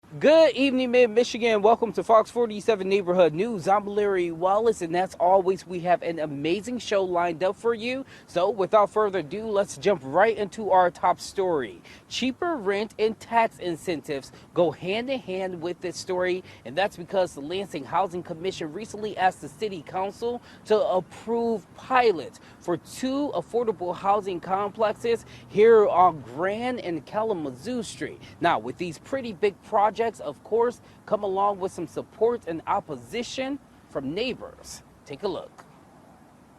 Good evening, Mid-Michigan. Welcome to Fox 47 Neighborhood News. I'm Larry Wallace, and as always, we have an amazing show lined up for you. So without further ado, let's jump right into our top story. Cheaper rent and tax incentives go hand in hand with this story, and that's because the Lansing Housing Commission recently asked the City Council to approve pilots for two affordable housing complexes here on Grand and Kalamazoo Street. Now, with these pretty big projects, of course, come along with some support and opposition from neighbors. Take a look.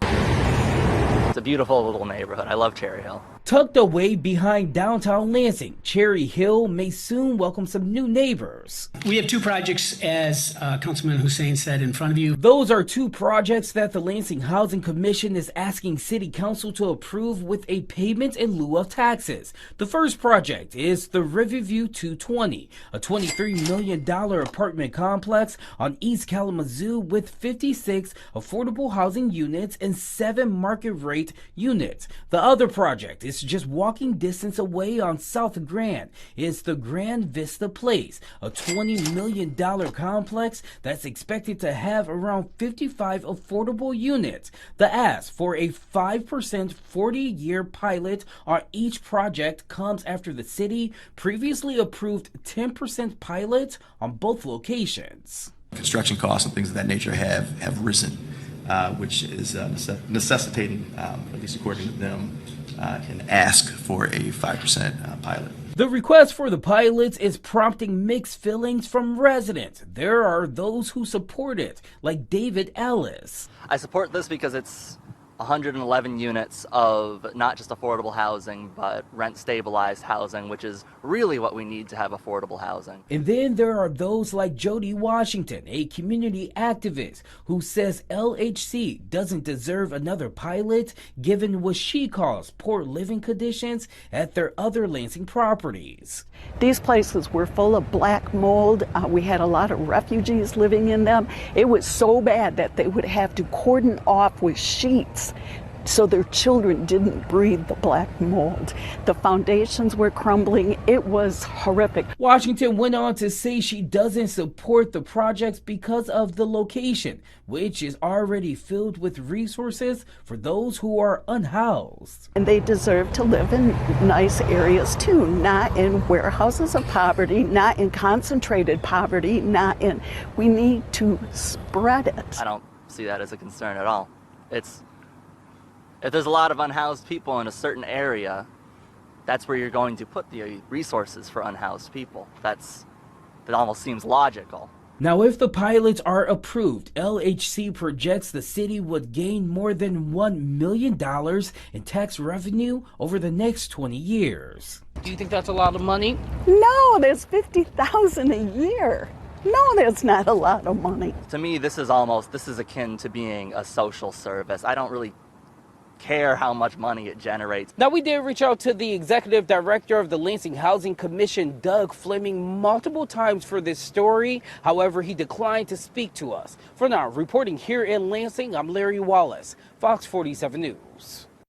It's a beautiful little neighborhood. I love Cherry Hill. Tucked away behind downtown Lansing, Cherry Hill may soon welcome some new neighbors. We have two projects, as Councilman Hussein said, in front of you. Those are two projects that the Lansing Housing Commission is asking City Council to approve with a payment in lieu of taxes. The first project is the Riverview 220, a $23 million apartment complex on East Kalamazoo with 56 affordable housing units and 7 market rate units. The other project is just walking distance away on South Grand. It's the Grand Vista Place, a $20 million complex that's expected to have around 55 affordable units. The ask for a 5% 40-year pilot on each project comes after the city previously approved 10% pilots on both locations. Construction costs and things of that nature have risen, which is necessitating, at least according to them, an ask for a 5% pilot. The request for the pilots is prompting mixed feelings from residents. There are those who support it, like David Ellis. I support this because it's 111 units of not just affordable housing, but rent-stabilized housing, which is really what we need to have affordable housing. And then there are those like Jody Washington, a community activist, who says LHC doesn't deserve another pilot given what she calls poor living conditions at their other Lansing properties. These places were full of black mold. We had a lot of refugees living in them. It was so bad that they would have to cordon off with sheets so their children didn't breathe the black mold. The foundations were crumbling. It was horrific. Washington went on to say she doesn't support the projects because of the location, which is already filled with resources for those who are unhoused. And they deserve to live in nice areas too, not in warehouses of poverty, not in concentrated poverty, we need to spread it. I don't see that as a concern at all. If there's a lot of unhoused people in a certain area, that's where you're going to put the resources for unhoused people. That almost seems logical. Now, if the pilots are approved, LHC projects the city would gain more than $1 million in tax revenue over the next 20 years. Do you think that's a lot of money? No, there's $50,000 a year. No, that's not a lot of money. To me, this is akin to being a social service. I don't really care how much money it generates. Now, we did reach out to the executive director of the Lansing Housing Commission, Doug Fleming, multiple times for this story. However, he declined to speak to us. For now, reporting here in Lansing, I'm Larry Wallace, Fox 47 News.